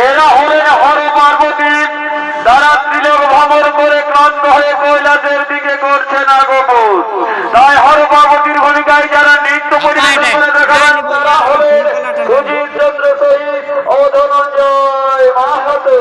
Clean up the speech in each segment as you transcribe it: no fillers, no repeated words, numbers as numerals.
এরা হলেন হর পার্বতী। তারা ত্রিলোক ভ্রমণ করে ক্লান্ত হয়ে কৈলাসের দিকে করছেন আগমন। তাই হর পার্বতীর ভূমিকায় যারা নৃত্য পরিবেশন করে দেখাবেন তারা হলেন সুজিত চন্দ্র শহীদ ও ধনঞ্জয় মাহাতো।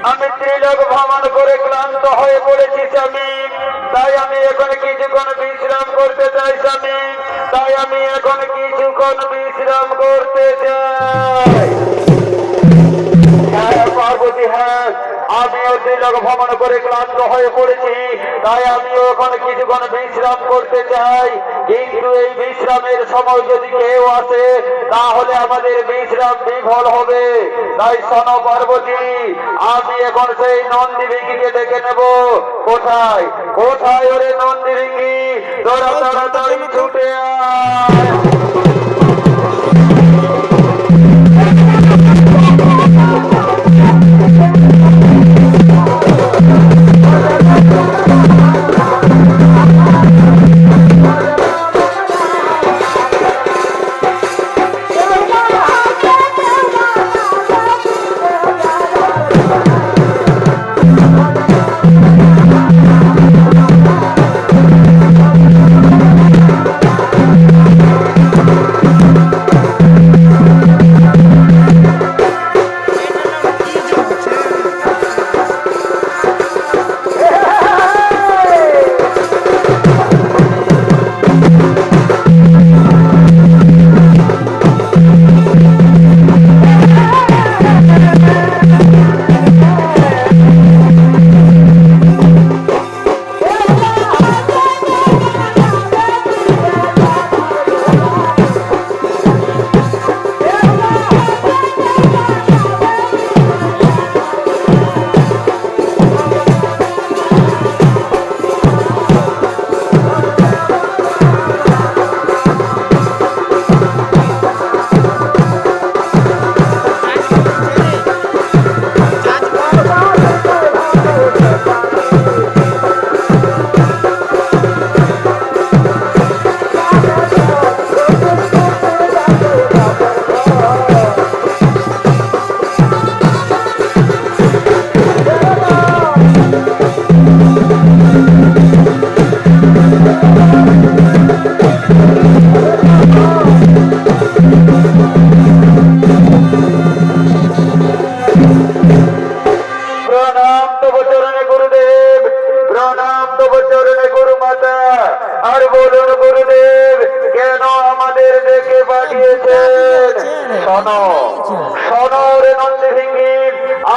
আমি ত্রিলোক ভ্রমণ করে ক্লান্ত হয়ে পড়েছি স্বামী, তাই আমি এখন কিছুক্ষণ বিশ্রাম করতে চাই স্বামী, তাই আমি এখন কিছুক্ষণ বিশ্রাম করতে চাই। হ্যাঁ পার্বতী, হ্যাঁ আমিও ত্রিলোক ত্রিলোক ভ্রমণ করে ক্লান্ত হয়ে পড়েছি, তাই আমিও এখন কিছুক্ষণ বিশ্রাম করতে চাই। কিন্তু এই বিশ্রামের সময় যদি কেউ আসে তাহলে আমাদের বিশ্রাম বিফল হবে। তাই শোনো পার্বতী, আমি এখন সেই নন্দীভিঙ্গিকে ডেকে নেব। কোথায় কোথায় ওরে নন্দীভিঙ্গি, তোরা তাড়াতাড়ি ছুটে আয়।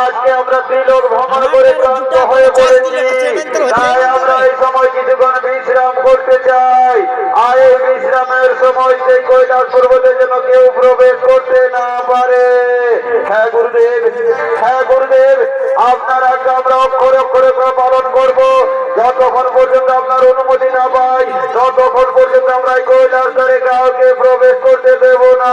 আজকে আমরা ত্রিলোক ভ্রমণ করে ক্লান্ত হয়ে পড়েছি, তাই আমরা এই সময় কিছুক্ষণ বিশ্রাম করতে চাই। আর এই বিশ্রামের সময় সেই কৈলাস পর্বতে যেন কেউ প্রবেশ করতে না পারে। হ্যাঁ গুরুদেব, হ্যাঁ গুরুদেব, আপনার আগে আমরা অক্ষরে অক্ষরে পালন করব। যতক্ষণ পর্যন্ত আপনার অনুমতি না পাই ততক্ষণ পর্যন্ত আমরা এই কৈলাস ধারে কাউকে প্রবেশ করতে দেব না।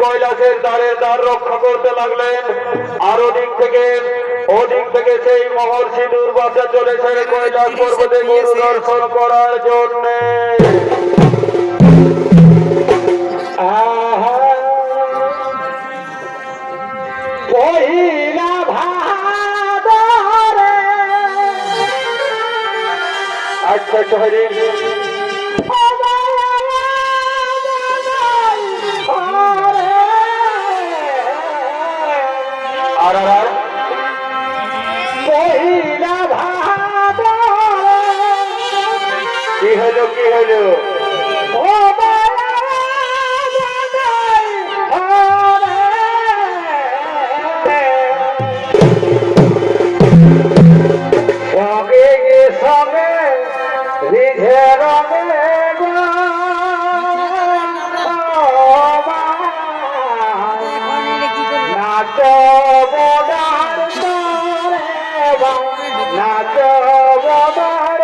কৈলাসের দ্বার রক্ষা করতে লাগলেন। আর ওদিক থেকে সেই মহর্ষি দুর্বাসা চলেছেন কৈলাস পর্বতে গুরু দর্শন করার জন্য। আচ্ছা শহরে পহিলা ভাদ কি হলো কি হলো সঙ্গে রিঝে রঙে নাচ বদার নাচ বদার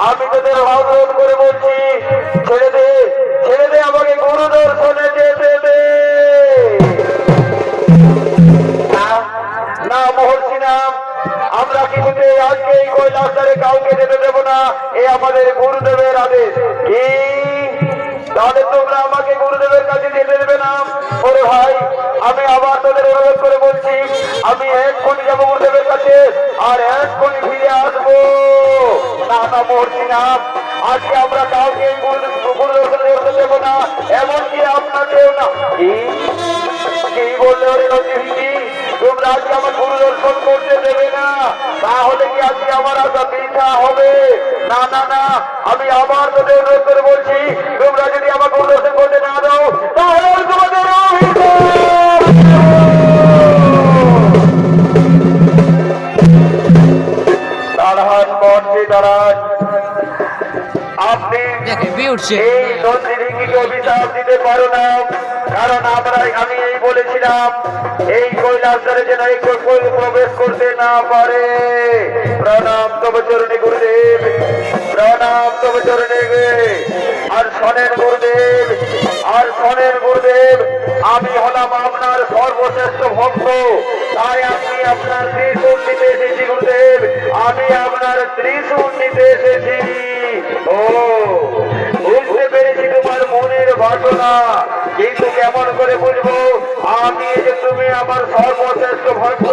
আমি তোদের অনুরোধ করে বলছি, ছেড়ে দে, ছেড়ে দে, আমাকে গুরু দর্শনে যেতে দে। না মহর্ষি না, আমরা কিছুতে আজকে এই কৈলাসে কাউকে যেতে দেব না, এ আমাদের গুরুদেবের আদেশ। কি তাহলে তোমরা আমাকে গুরুদেবের কাছে যেতে দেবে না? ওরে ভাই, আমি আবার তোদের অনুরোধ করে বলছি, আমি এক্ষুনি যাবো গুরুদেবের কাছে, আর এক্ষুনি ফিরে আসবো। না না মহর্ষি না, আজকে আমরা কাউকে গুরুদর্শন দেবো না, এমনকি আপনাকেও না। কি বললে ওরে নন্দী, তোমরা আজকে আমার গুরুদর্শন করতে দেবে না? তাহলে কি আজকে আমার আশা বৃথা হবে? না না না, আমি আবার তোদের অনুরোধ করে বলছি, তোমরা যদি আমার গুরুদর্শন করতে না দাও, তাহলে তোমাদের দাঁড়ান মহর্ষি দাঁড়ান। আপনি এই নন্দীকে অভিশাপ দিতে পারো না, কারণ আমি এই বলেছিলাম এই কৈলাসে যেন প্রবেশ করতে না পারে। প্রণাম তব চরণে গুরুদেব, প্রণাম তব চরণে। আর শোনেন গুরুদেব, আর শোনেন গুরুদেব, আমি হলাম আপনার সর্বশ্রেষ্ঠ ভক্ত, তাই আমি আপনার ত্রিশূল নিতে এসেছি গুরুদেব, আমি আপনার ত্রিশূল নিতে এসেছি। ও বুঝতে পেরেছি তোমার মনের বাসনা, কিন্তু কেমন করে বুঝবো আমি যে তুমি আমার সর্বশ্রেষ্ঠ ভক্ত?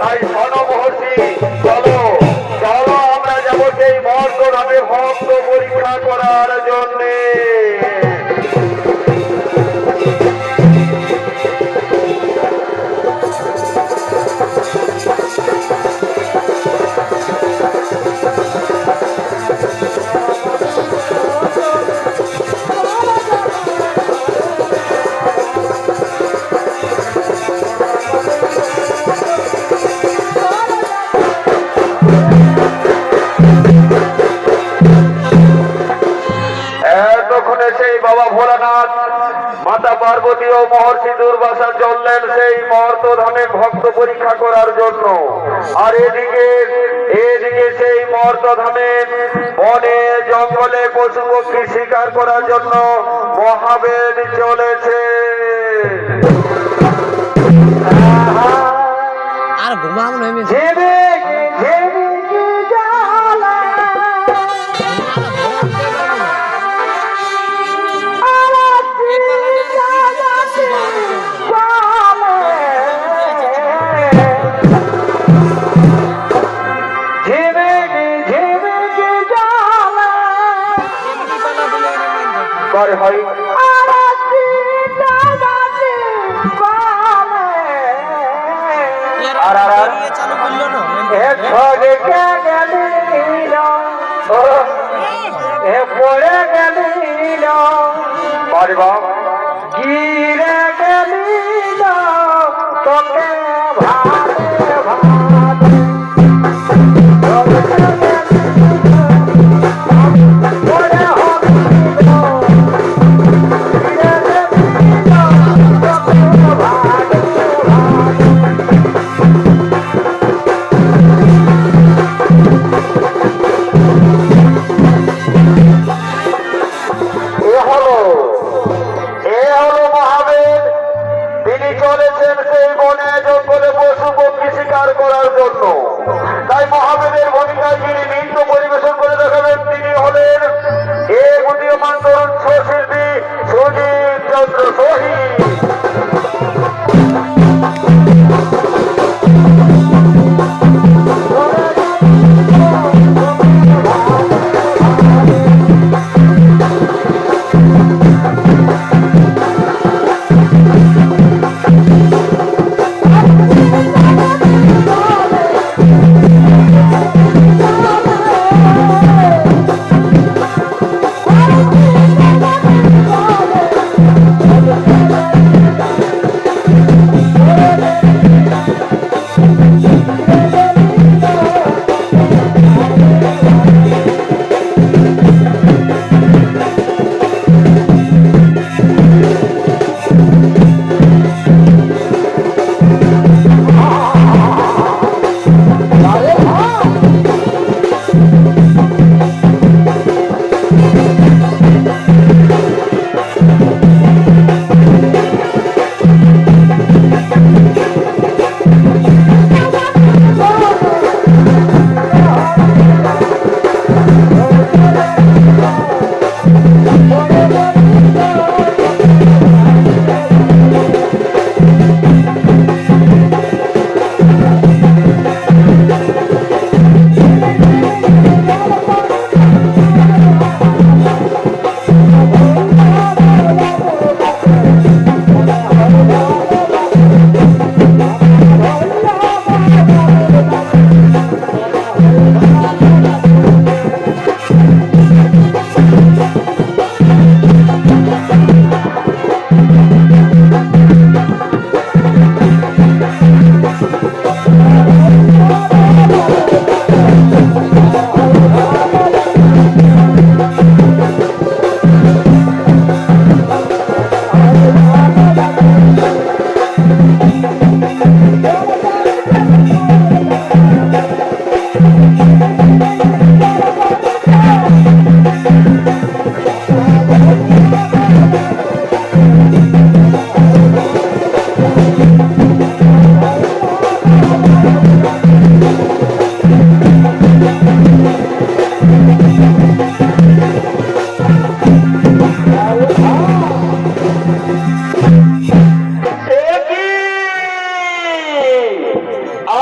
তাই শোনো মহর্ষি, চলো চলো আমরা যাবো সেই মর্ত নামে ভক্ত পরীক্ষা করার জন্যে। সেই বাবা ভোলানাথ, মাতা পার্বতী ও মহর্ষি দুর্বাসা চললেন সেই মর্তধামে ভক্ত পরীক্ষা করার জন্য। আর এদিকে সেই মর্তধামে বনে জঙ্গলে পশু পক্ষী শিকার করার জন্য মহাবেদ চলেছে। আর ঘুমাম নয় হয় পড়ে গেল গিরে গেল তোকে ভাবে ভাবে এ হলো মহাবেদ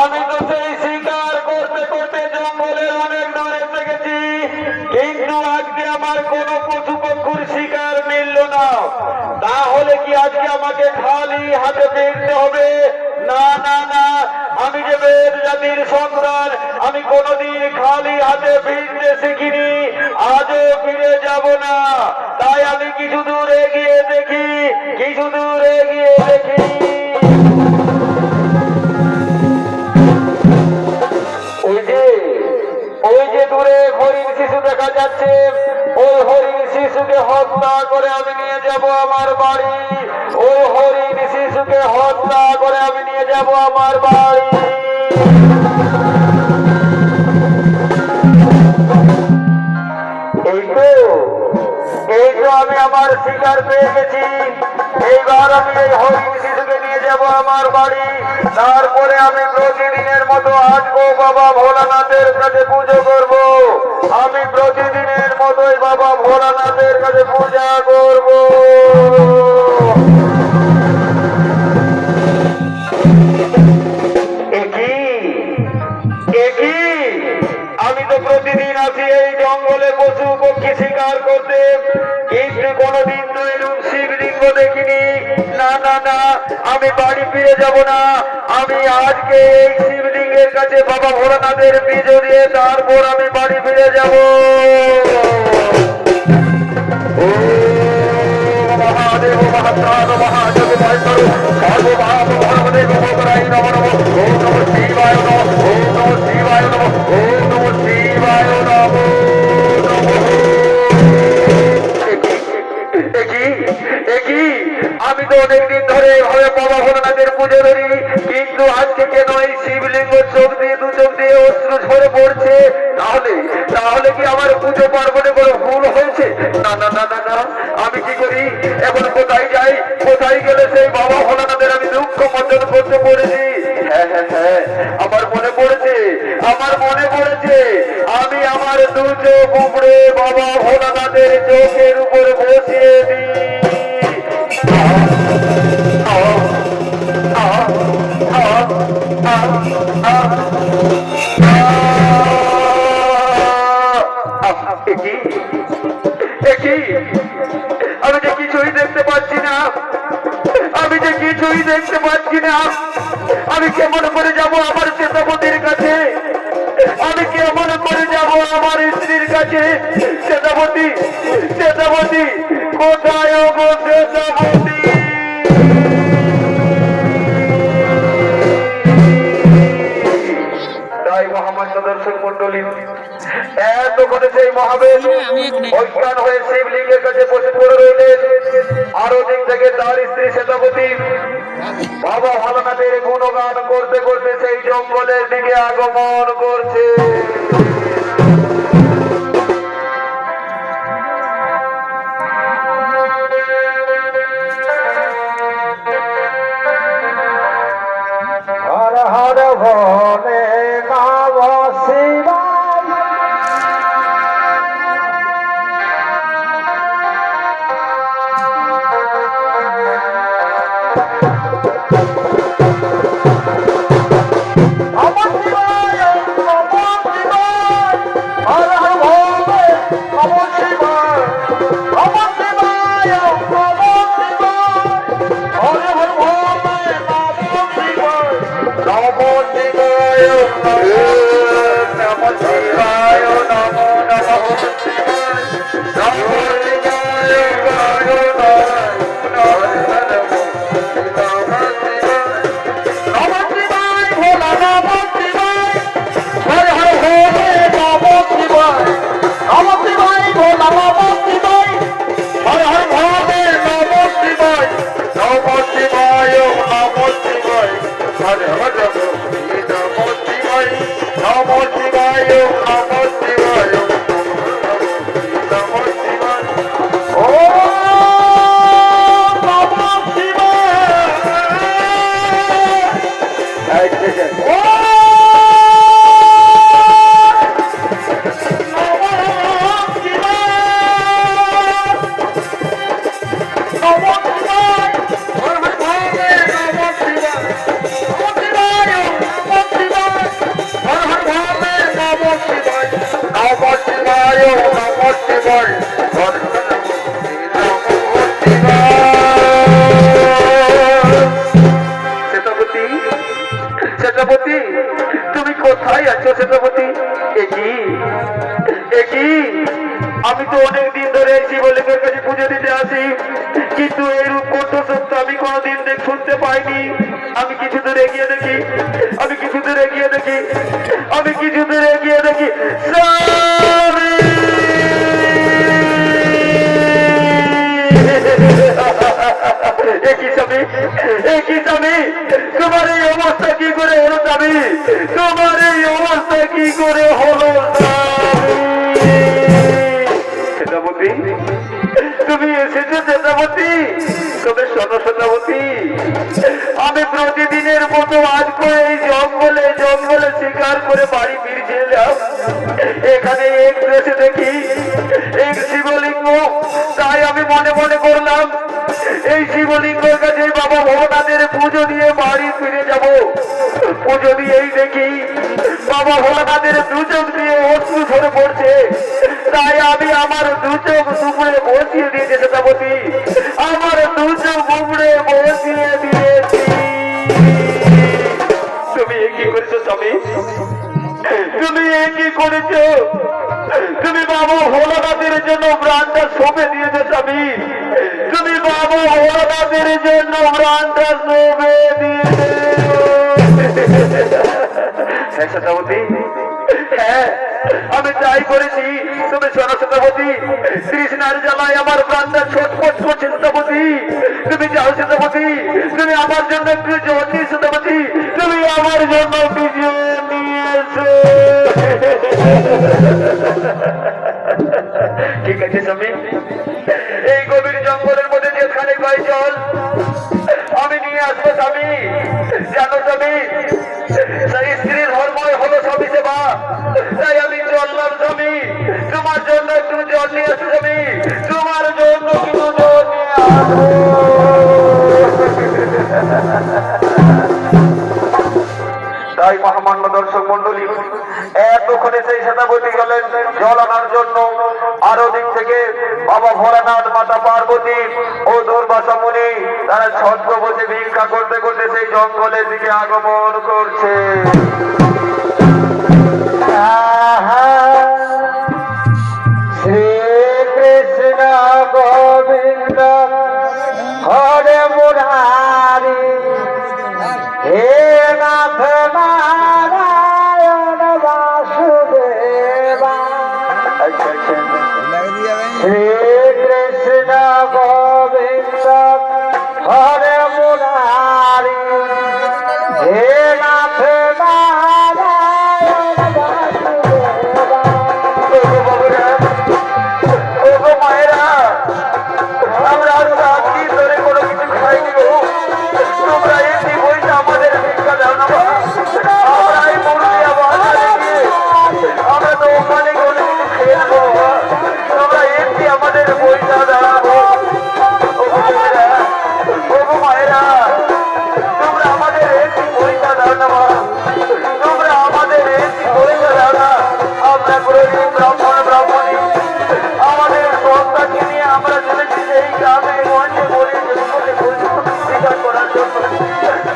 আমি তো সেই শিকার করতে করতে জঙ্গলের অনেক দূর এসে গেছি, কিন্তু আজকে আমার কোনো পশু পক্ষীর শিকার মিলল না। তাহলে কি আজকে আমাকে খালি হাতে ফিরতে হবে? না না না, আমি যে বেদ জাতির সন্তান, আমি কোনোদিন খালি হাতে ফিরতে শিখিনি, আজও ফিরে যাব না। তাই আমি কিছু দূর এগিয়ে দেখি, কিছু দূর এগিয়ে দেখি। ওই যে দূরে হরিণ শিশু দেখা যাচ্ছে, ওই হরিণ শিশুকে হত্যা করে আমি নিয়ে যাব আমার বাড়ি। ওই হরিণ শিশুকে হত্যা করে আমি নিয়ে যাব আমার বাড়ি। এই তো আমি আমার শিকার পেয়ে গেছি। এইবার আমি এই হরিণ শিশুকে নিয়ে যাব আমার বাড়ি। তারপরে আমি প্রতিদিনের মতো আসবো বাবা ভোলানাথের কাছে পুজো করব। আমি প্রতিদিনের মতোই বাবা ভোলানাথের কাছে পূজা করব। আমি তো প্রতিদিন আসি এই জঙ্গলে পশু পক্ষী শিকার করতে, কিন্তু কোনোদিন তো এরকম শিবলিঙ্গ দেখিনি। না না না, আমি বাড়ি ফিরে যাব না। আমি আজকে এই শিবলিঙ্গের কাছে বাবা ভোলানাথের পুজো দিয়ে তারপর আমি বাড়ি ফিরে যাব। মহাদেব মহাত্মান মহাদেব মহেশ্বর সর্বভাব ভগবদেব ভগরাই নম নম। ওম নম শিবায় নম, ওম নম শিবায় নম, ওম নম শিবায় নম। আমি তো অনেকদিন ধরে এভাবে বাবা ভোলানাথের পুজো ধরি, কিন্তু আজকে কেন এই শিবলিঙ্গ চোখ দিয়ে দু চোখ দিয়ে অশ্রু ঝরে পড়ছে? তাহলে কি আমার পুজো পার্বণে কোনো ভুল হয়েছে? না না না না না, আমি কি করি এখন? কোথায় যাই? কোথায় গেলে সেই বাবা ভোলানাথের আমি দুঃখ মোচন করতে পড়েছি? হ্যাঁ হ্যাঁ হ্যাঁ, আমার মনে পড়েছে, আমার মনে পড়েছে। আমি আমার দু চোখ উপড়ে বাবা ভোলানাথের চোখের উপরে বসিয়ে দিই। আমি যে কিছুই দেখতে পাচ্ছি না, আমি যে কিছুই দেখতে পাচ্ছি না। আমি কেমন করে যাব আমার শ্বেতাবতীর কাছে? আমি কেমন করে যাব আমার স্ত্রীর কাছে? শ্বেতাবতী, শ্বেতাবতী কোথায় গো শ্বেতাবতী? তাই মহামান্য দর্শক মন্ডলী, এতক্ষণে সেই মহাবেশ অজ্ঞান হয়ে শিবলিঙ্গের কাছে বসে পড়ে রইলেন। আরো দিক থেকে তার স্ত্রী শ্বেতাবতী বাবা ভোলানাথের গুণগান করতে করতে সেই জঙ্গলের দিকে আগমন করছে। হর হর ভোলে নমঃ শিবায়। নমঃ শিবায়, নমঃ শিবায়, নমঃ সেনাপতি, সেনাপতি, তুমি কোথায় আছো সেনাপতি? একই একই, আমি তো অনেক দিন ধরে এই শিবলিঙ্গের কাছে পুজো দিতে আসি, কিন্তু এই রূপকণ্ঠ সত্য আমি কোনোদিন শুনতে পাইনি। আমি কিছু দূর এগিয়ে দেখি, আমি কিছু দূর এগিয়ে দেখি, আমি কিছু দূর এগিয়ে দেখি, স্বামী! একই স্বামী, একই স্বামী, তোমার এই অবস্থা কি করে হলো স্বামী? তোমার এই অবস্থা কি করে হলো সেনাপতি? তুমি এসেছো সেনাপতি? তবে শোনো সেনাপতি, আমি প্রতিদিনের মতো আজকে এই জঙ্গলে জঙ্গলে শিকার করে বাড়ি ফিরছিলাম। এখানে এক দেশে দেখি এক শিবলিঙ্গ, তাই আমি মনে মনে করলাম এই শিবলিঙ্গের কাছে বাবা ভোলানাথের পুজো দিয়ে বাড়ি ফিরে যাব। পুজো দিয়েই দেখি বাবা ভোলানাথের দু চোখ দিয়ে অশ্রু ঝরে পড়ছে, তাই আমি আমার দু চোখ উপরে বসিয়ে দিয়েছি সেনাপতি, আমার দু চোখ উপরে বসিয়ে দিয়েছি। তুমি কি করেছো স্বামী? তুমি কি করেছো? তুমি বাবা ভোলানাথের জন্য প্রাণটা সঁপে দিয়েছো স্বামী, তুমি বাবা ভোলানাথের জন্য প্রাণটা সঁপে দিয়েছো। হ্যাঁ সেনাপতি, হ্যাঁ আমি তাই করেছি। তুমি শোনো সেনাপতি, তৃষ্ণার জ্বালায় আমার প্রাণটা ছটফট করছে সেনাপতি। তুমি যাও সেনাপতি, তুমি আমার জন্য একটু জল নিয়ে সেনাপতি, তুমি আমার জন্য কিছু নিয়ে এসো। ঠিক আছে স্বামী, এই গভীর জঙ্গলের মধ্যে যেখানে পাই জল আমি নিয়ে আসবো স্বামী। জানো স্বামী, সেই স্ত্রীর ধর্মই হলো স্বামী সেবা, তাই আমি চললাম স্বামী, তোমার জন্য একটু জল নিয়ে আসো স্বামী, তোমার জন্য কিছু জল নিয়ে আসবো। তাই মহামান্য দর্শক মন্ডলী, এতক্ষণে সেই সেনাপতি গেলেন জল আনার জন্য। আরো দিক থেকে বাবা ভোলানাথ, মাতা পার্বতী ও দুর্বাসা মুনি তারা ছদ্ম বসে ভিক্ষা করতে করতে সেই জঙ্গলের দিকে আগমন করছে। শ্রীকৃষ্ণ গোবিন্দ হরে মুরারি, হে নাথ নারায়ণ বাসুদেবা। শ্রীকৃষ্ণ গোবিন্দ হরে মুরারি, হে নাথ নারায়ণ বাসুদেবা। ওগো মায়েরা, আমরা সাত দিন ধরে কোনো কিছু খাইনি গো, তোমরা এমনি বইটা আমাদের ভিক্ষা দাও না। আমরা এই মুরগিয়া বাজারে গিয়ে আমরা তো ওখানে কোনো কিছু খেলবো, তোমরা এমনি আমাদের বইটা দাও। ওগো মায়েরা, তোমরা আমাদের এমনি বইটা দাও না, তোমরা আমাদের এমনি বইটা দাও না। আমরা গরিব ব্রাহ্মণ ব্রাহ্মণী, আমাদের সন্তানকে নিয়ে আমরা চলেছি এই গ্রামে গঞ্জে বলে স্বীকার করার জন্য,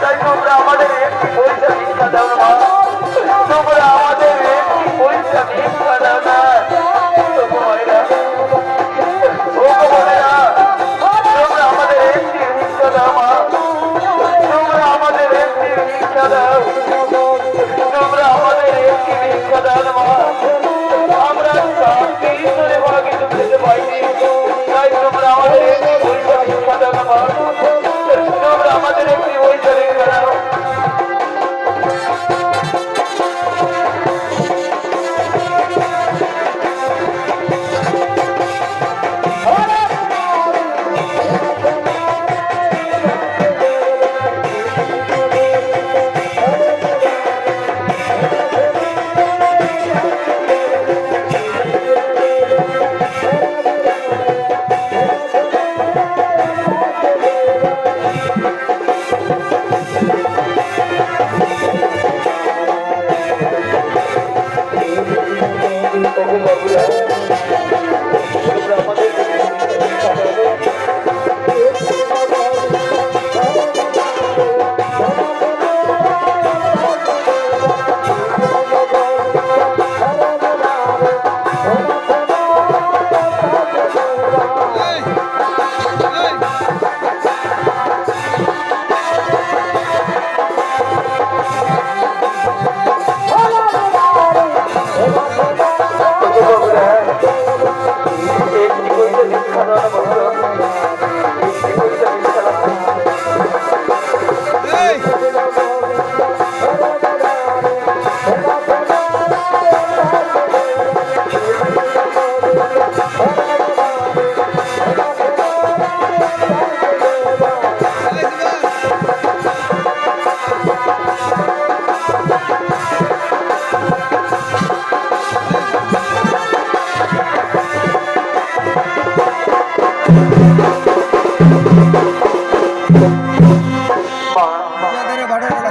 তাই তোমরা আমাদের একটি পয়সা ভিক্ষা দাও না, তোমরা আমাদের একটি পয়সা ভিক্ষা দাও না। তোমরা আমাদের একটি ভিক্ষা দাও মা, তোমরা আমাদের একটি ভিক্ষা দাও, তোমরা আমাদের একটি ভিক্ষা দাও না মা। আমরা শান্তি ধরে মা কিছু খেতে পাইনি, তাই তোমরা আমাদের একটি পয়সা ভিক্ষা দাও না মা, তোমরা আমাদের একটি পয়সা ভিক্ষা দাও।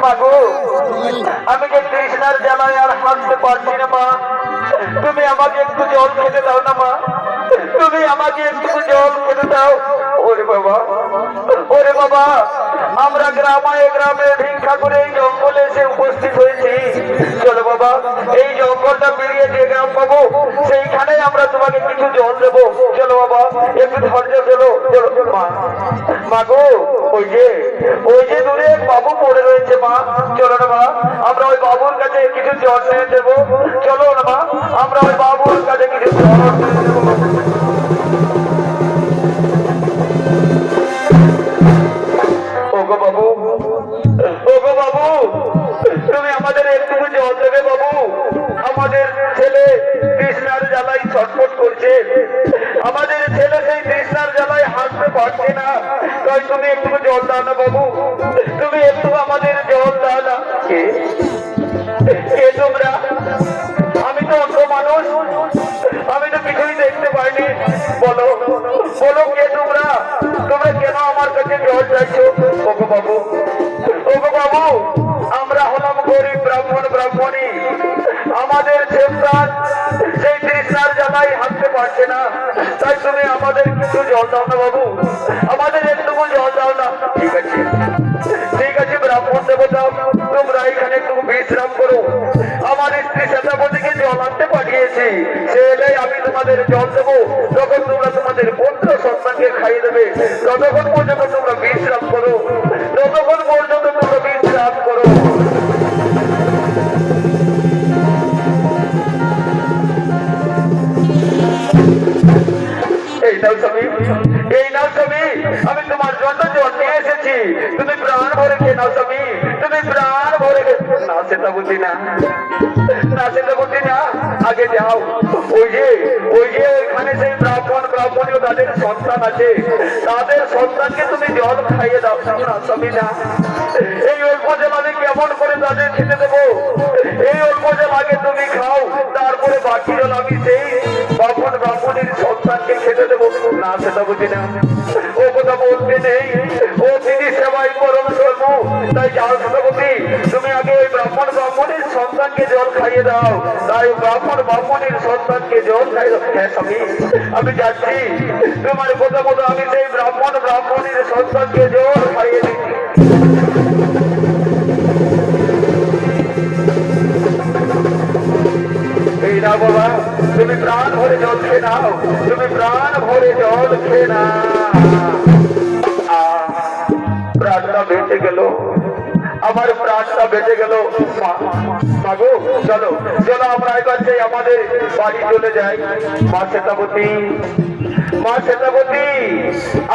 মাগো আমি যে তৃষ্ণার জ্বালায় আর হাসতে পারছি না মা, তুমি আমাকে একটু জল খেতে দাও না মা, তুমি আমাকে একটু জল খেতে দাও। ওরে বাবা, ওরে বাবা, আমরা গ্রামে গ্রামে ভিক্ষা করে এই জঙ্গলে এসে উপস্থিত হয়েছি। চলো বাবা, এই জঙ্গলটা পেরিয়ে যে গ্রাম পাবো সেইখানে আমরা তোমাকে কিছু জল দেবো। চলো বাবা, একটু ধৈর্য চলো। চলো মা, মাগো ওই যে দূরে বাবু পড়ে রয়েছে মা, চলো না মা, আমরা ওই বাবুর কাছে কিছু জল নিয়ে দেবো। চলো না মা, আমরা ওই বাবুর কাছে কিছু জল নিয়ে দেবো। ওগো বাবু, ওগো বাবু, তুমি আমাদের একটু জল দেবে বাবু, আমাদের ছেলে তৃষ্ণার জ্বালায় ছটফট করছে, আমাদের ছেলে সেই তৃষ্ণার জ্বালায় হাসতে পারছে না, তাই তুমি একটু জল দাও না বাবু, তুমি একটু আমাদের জল দাও না। কে তোমরা? আমি তো অন্য মানুষ, আমি তো কিছুই দেখতে পাইনি, বলো বলো কে তোমরা? তোমরা কেন আমার কাছে জল চাইছো? ওগো বাবু, ওগো বাবু, আমরা হলাম গরিব ব্রাহ্মণ ব্রাহ্মণী, আমাদের সন্তান সেই তৃষ্ণার জ্বালায় হাঁটতে পারছে না, তাই তুমি আমাদের কিছু জল দাও না বাবু, আমাদের একটুকু জল দাও না। ঠিক আছে, ঠিক আছে ব্রাহ্মণ দেবতা, তোমরা এখানে একটু বিশ্রাম করো, আমার স্ত্রী সেনাপতিকে জল আনতে পাঠিয়েছি, সে এলেই আমি তোমাদের জল দেবো, তখন তোমরা তোমাদের পুত্র সন্তানকে খাইয়ে দেবে, ততক্ষণ পর্যন্ত তোমরা বিশ্রাম করো, ততক্ষণ পর্যন্ত তোমরা বিশ্রাম করো। এই নাও স্বামী, এই নাও স্বামী, আমি তোমার জন্য জল নিয়ে এসেছি, তুমি প্রাণ ভরে খেয়ে নাও স্বামী, তুমি প্রাণ ভরে না। সেটা বুঝি না, না সেটা বুঝি না, আগে যাও, ওই যে ওইখানে সেই ব্রাহ্মণ ব্রাহ্মণী তাদের সন্তান আছে, তাদের সন্তানকে তুমি জল খাইয়ে দাও না স্বামী। না, এই অল্প জল আমি কেমন করে তাদের খেতে দেবো? এই অল্প জল আগে তুমি খাও, তারপরে বাকি জল আমি সেই ব্রাহ্মণ ব্রাহ্মণীর সন্তানকে খেতে দেবো না। সেটা বুঝি না, ও কথা বলতে নেই, ও তিনি সেবাই পরম ধর্ম, তাই যাও সভাপতি, তুমি আগে ওই ব্রাহ্মণ ব্রাহ্মণীর সন্তানকে জল খাইয়ে দাও, তাই ব্রাহ্মণ ব্রাহ্মণীর সন্তানকে জল খাইয়ে দাও। হ্যাঁ স্বামী, আমি যাচ্ছি, তোমার কথা মতো আমি সেই ব্রাহ্মণ ব্রাহ্মণীর সন্তানকে জল খাইয়ে দিচ্ছি। এই না বাবা, তুমি প্রাণ ভরে জল খেয়ে নাও, তুমি প্রাণ ভরে জল খেয়ে না। প্রাণটা বেঁচে গেল, আমার প্রাণটা বেঁচে গেল। মাগো চলো চলো, আমরা এবার সেই আমাদের বাড়ি চলে যাই। মা সেতাবতী, মা সেতাবতী,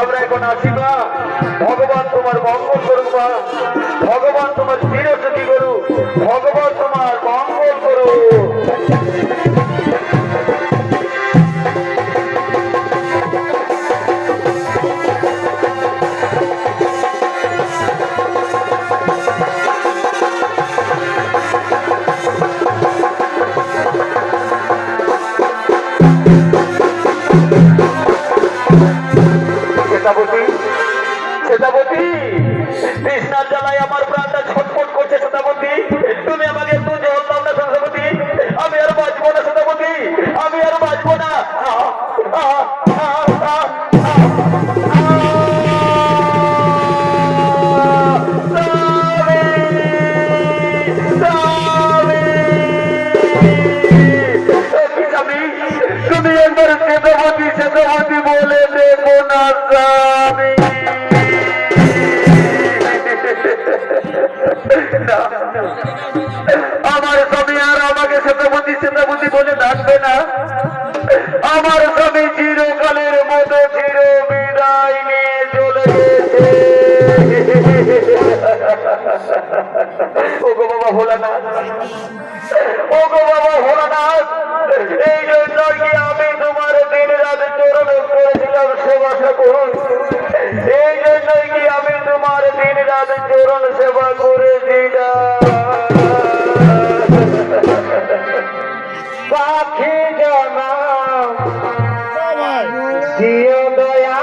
আমরা এখন আসি মা, ভগবান তোমার মঙ্গল করুক মা, ভগবান তোমার চিরসুখী করুক, ভগবান তোমার মঙ্গল করুক। সেতাবতী, তৃষ্ণার জ্বালায় আমার প্রাণটা ছটফট করছে সেতাবতী, তুমি আমাকে একটু জল দাও না সেতাবতী, আমি আর বাঁচবো না সেতাবতী, আমি আর বাঁচবো না। তুমি একবার সেতাবতী সেতাবতী বলে দেখো না স্বামী। আমার স্বামী আর আমাকে সেতাবতী সেতাবতী বলে ডাকবে না, আমার স্বামী চিরকালের মতো চির বিদায় নিয়ে চলে গেছে। ওগো বাবা ভোলানাথ, ওগো বাবা ভোলানাথ, এই জন্য কি আমি তোমার দিন রাত চরণ করেছিলাম সেবা করুন, এই জন্যই কি আমি তোমার দিন রাত চরণ সেবা করেছিলাম। পাখি জানা দিও দয়া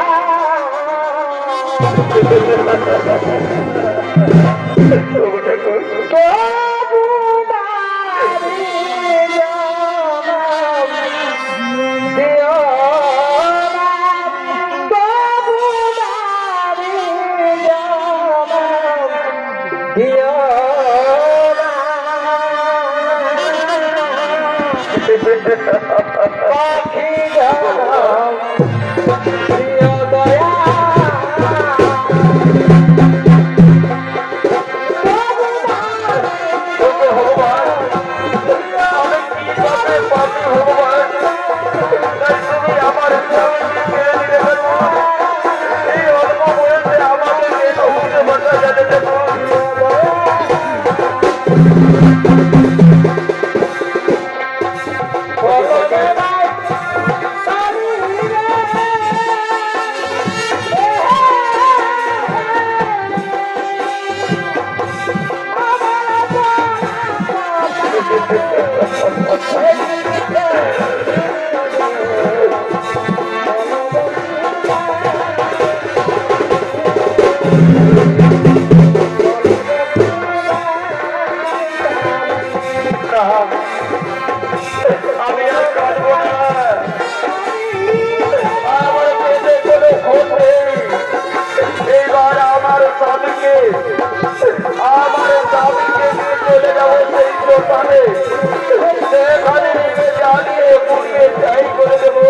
আমি আর কাটবো না। আমার পেটে কোনো খোঁজ নেই। এইবার আমার স্বামীকে নিয়ে চলে যাবো সেই শ্মশানে। সেখানে জ্বালিয়ে পুড়িয়ে ছাই করে দেবো।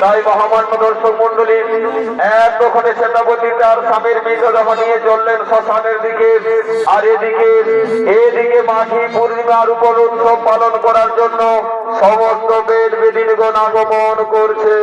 তাই মহামান্য দর্শক মন্ডলী এতক্ষণে সেনাপতি তার স্বামীর মৃতদেহ নিয়ে চললেন শ্মশানের দিকে। আর এদিকে মাঘী পূর্ণিমার উপর উৎসব পালন করার জন্য সমস্ত বেদ বেদিনগণ আগমন করছে।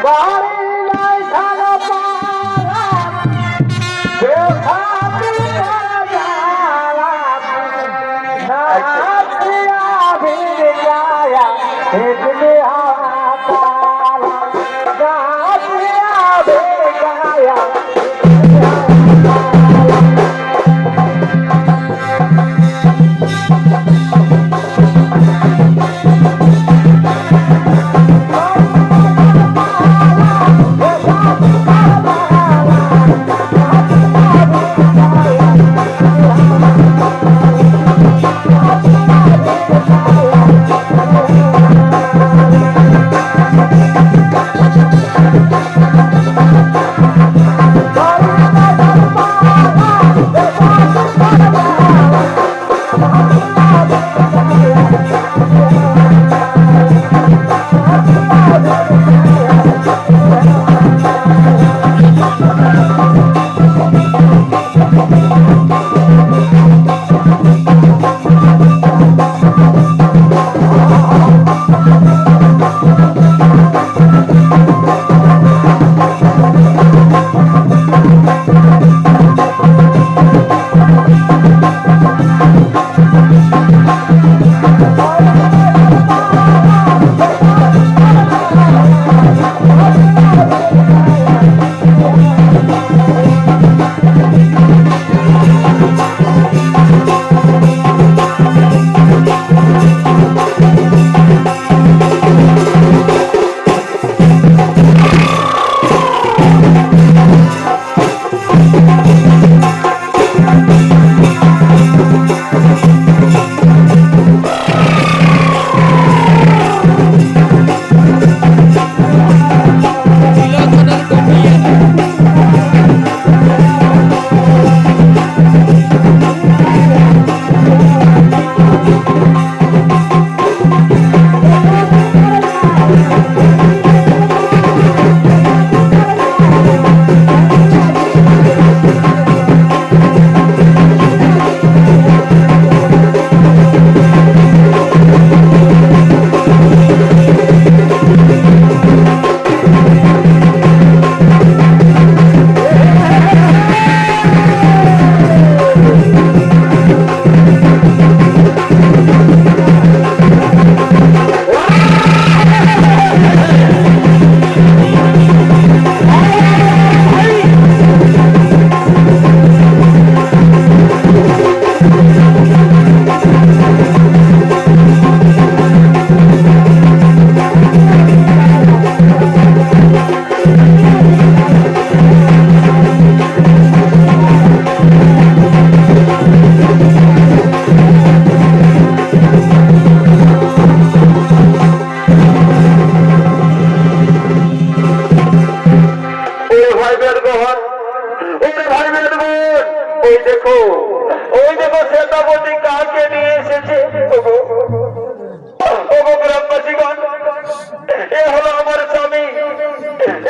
Bye.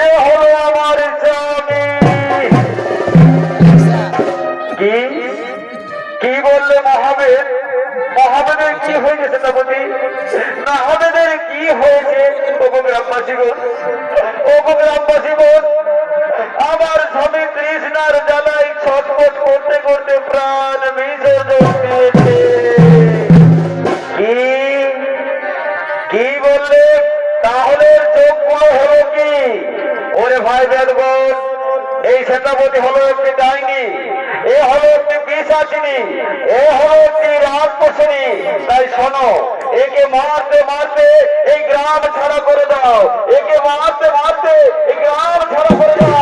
এ হলো আমার স্বামী। কি কি বললে মহাবেদ? মহাবেদের কি হয়েছে সেনাপতি? মহাবেদের কি হয়েছে? গ্রামবাসীগণ, গ্রামবাসীগণ, আমার স্বামী কৃষ্ণার জ্বালাই ছটফট করতে করতে প্রাণ বিসর্জন দিয়েছে। কি কি বললে? তাহলে চোখগুলো হলো কি? ওরে ভাই বেদগণ, এই সেনাপতি হলো একটি ডাইনি, এ হলো একটি পিশাচিনী, এ হলো একটি রাক্ষসিনী। তাই শোনো, একে মারতে মারতে এই গ্রাম ছাড়া করে দাও, একে মারতে মারতে এই গ্রাম ছাড়া করে দাও।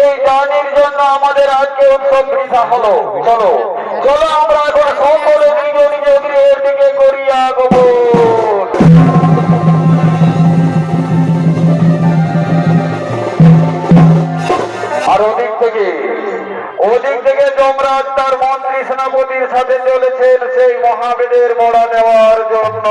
এই গানের জন্য আমাদের আজকে উৎসব বৃথা হলো। চলো চলো আমরা এখন সকলে নিজ নিজ গৃহের দিকে করিয়া গব। আর ওদিক থেকে যমরাজ তার মন্ত্রী সেনাপতির সাথে চলেছেন সেই মহাবেদের মোড়া নেওয়ার জন্য।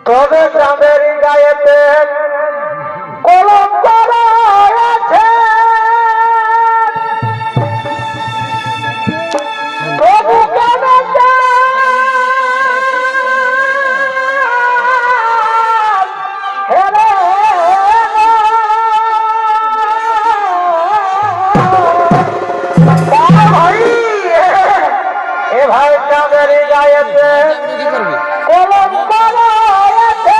তবে চাঁদের গায়েতে কলম করা আছে, তবু কেন ভাই চাঁদের গায়েতে কলম করা আছে,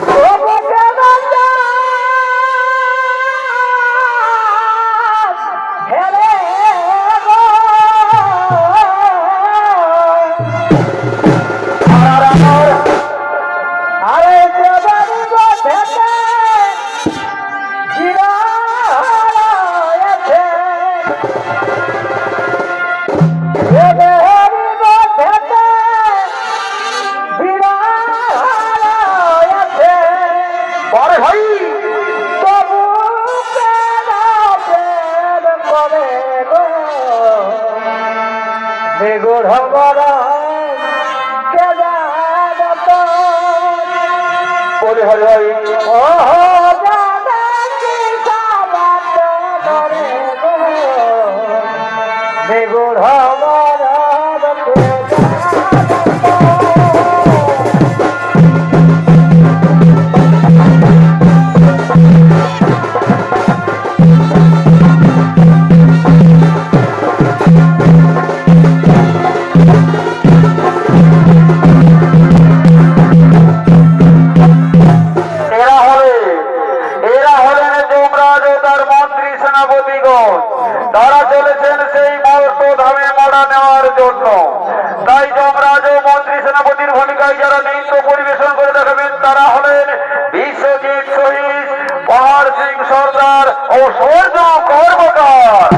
তবু কেন হেরে আরে তারা চলেছেন সেই ধামে মোড়া নেওয়ার জন্য। তাই যমরাজ ও মন্ত্রী সেনাপতির ভূমিকায় যারা নৃত্য পরিবেশন করে দেখাবেন তারা হলেন বিশ্বজিৎ শহীদ, পাহাড় সিং সর্দার ও সূর্য কর্মকার।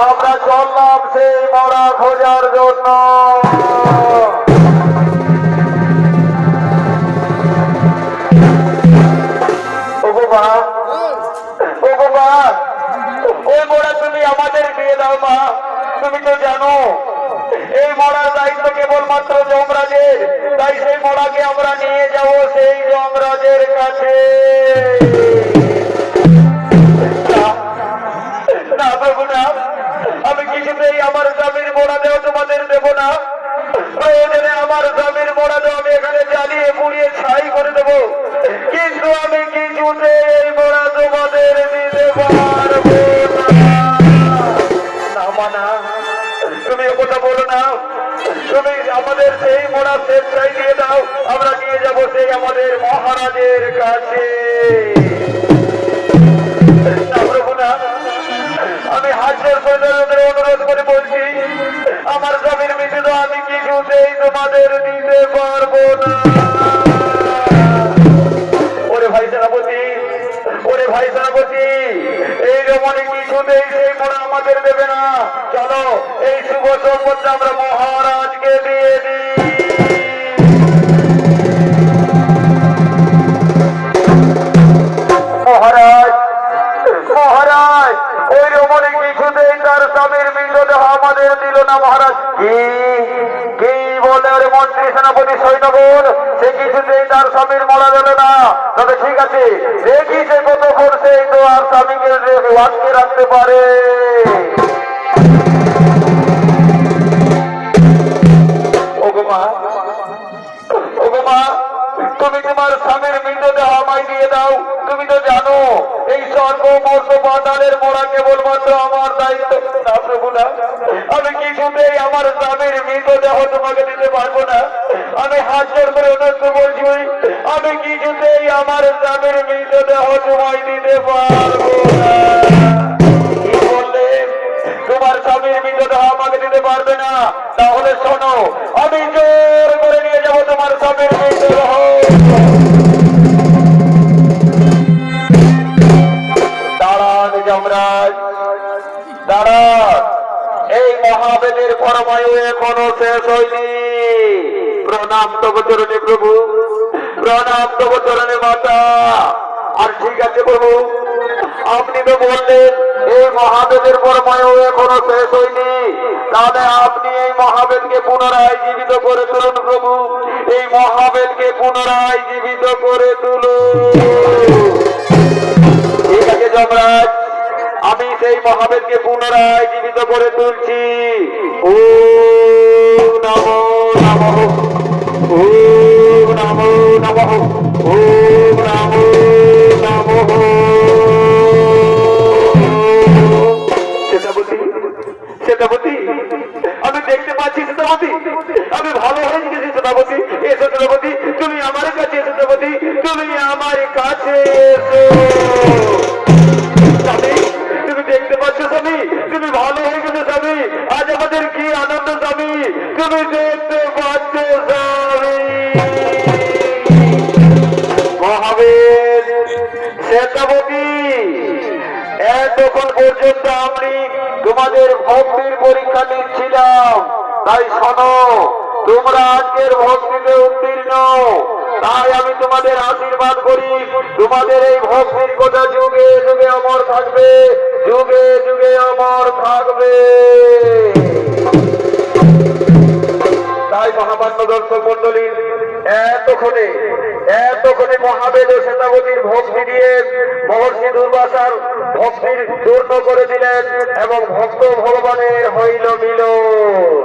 আমরা চললাম সেই মরা খোঁজার জন্য। যমরাজের, তাই সেই মোড়াকে আমরা নিয়ে যাব সেই যমরাজের কাছে। না প্রভু না, আমি কিছুতেই আমার স্বামীর মোড়া দেও তোমাদের দেব না। প্রয়োজনে আমার স্বামীর মোড়া দেও আমি এখানে জ্বালিয়ে পুড়িয়ে ছাই করে দেবো, কিন্তু আমি কিছুতে এই মোড়া তোমাদের দিতে পারবো না। মানা, তুমি এ কথা বলো না। তুমি আমাদের সেই মোড়া শেষটাই দিয়ে দাও, আমরা নিয়ে যাব সেই আমাদের মহারাজের কাছে। প্রভু না, আমি হাজার সৈন্যদের অনুরোধ করে বলছি, আমার স্বামীর মৃত্যু তো আমি কিছুতেই তোমাদের দিতে পারবো না। ওরে ভাই সেনাপতি, ওরে ভাই সেনাপতি, এই রমণী কিছুতেই সেই মোড়া আমাদের দেবে না। চলো এই শুভ সম্পদটা আমরা মহারাজকে দিয়ে দিই। মহারাজ, মহারাজ, ওই রমণী কিছুতেই তার স্বামীর মৃতদেহ আমাদের দিল না মহারাজ। কি বলে ওরে মন্ত্রী সেনাপতি সৈন্যগণ, সে কিছুতেই তার স্বামীর মরা দিল না। তবে ঠিক আছে, দেখি সে কত করছে তো আর স্বামীকে আটকে রাখতে পারে। ওগো মা, ওগো মা, তুমি তোমার স্বামীর মৃতদেহ আমায় দিয়ে দাও। তুমি তো জানো এই স্বর্গ মর্ত পাতালের মোড়া কেবলমাত্র আমার দায়িত্ব। না প্রভু না, আমি কিছুতেই আমার স্বামীর মৃতদেহ তোমাকে দিতে পারবো না। আমি হাত জোড় করে অনুরোধ বলছি, আমি কিছুতেই আমার স্বামীর মৃতদেহ তোমায় দিতে পারবো না। কি বললে? তোমার স্বামীর মৃতদেহ আমাকে দিতে পারবে না? তাহলে শোনো, আমি জোর করে নিয়ে যাবো তোমার স্বামীর মৃতদেহ। দাঁড়ান যমরাজ, দাঁড়ান, এই মহাবেদের পরমায়ু এখনো শেষ হয়নি। প্রণাম তব চরণে প্রভু, প্রণাম তব চরণে মাতা। আর ঠিক আছে প্রভু, আপনি তো বললেন এই মহাবেদের পরমায়ু এখনো শেষ হয়নি, তাহলে আপনি এই মহাবেদকে পুনরায় জীবিত করে তুলুন প্রভু। এই মহাবেদকে পুনরায় জীবিত করে তুলুন। ঠিক আছে যমরাজ, আমি সেই মহাবেদকে পুনরায় জীবিত করে তুলছি। ওম নমো নমঃ, ওম নমো নমঃ, ওম নমো নমঃ। সেনাপতি, সেনাপতি, আমি দেখতে পাচ্ছি সেনাপতি, আমি ভালো হয়ে গেছি সেনাপতি। এসো সেনাপতি, তুমি আমার কাছে এসো সেনাপতি, তুমি আমার কাছে এসো। স্বামী, তুমি দেখতে পাচ্ছ স্বামী, তুমি ভালো হয়ে গেছো স্বামী। আজ আমাদের কি আনন্দ স্বামী, তুমি দেখতে পাচ্ছ স্বামী। মহাবীর সেনাপতি, এতক্ষণ পর্যন্ত আমি তোমাদের ভক্তির পরীক্ষা নিচ্ছিলাম, তাই শোনো, তোমরা আজকের ভক্তিতে উত্তীর্ণ, তাই আমি তোমাদের আশীর্বাদ করি। তোমাদের এই ভক্তির কথা যুগে যুগে অমর থাকবে, যুগে যুগে অমর থাকবে। তাই মহামান্য দর্শক মন্ডলী, এতক্ষণে এতক্ষণে মহাবেদ ও সেনাপতির ভক্তি দিয়ে মহর্ষি দুর্বাসার ভক্তির চূর্ণ করে দিলেন এবং ভক্ত ভগবানের হইল মিলন।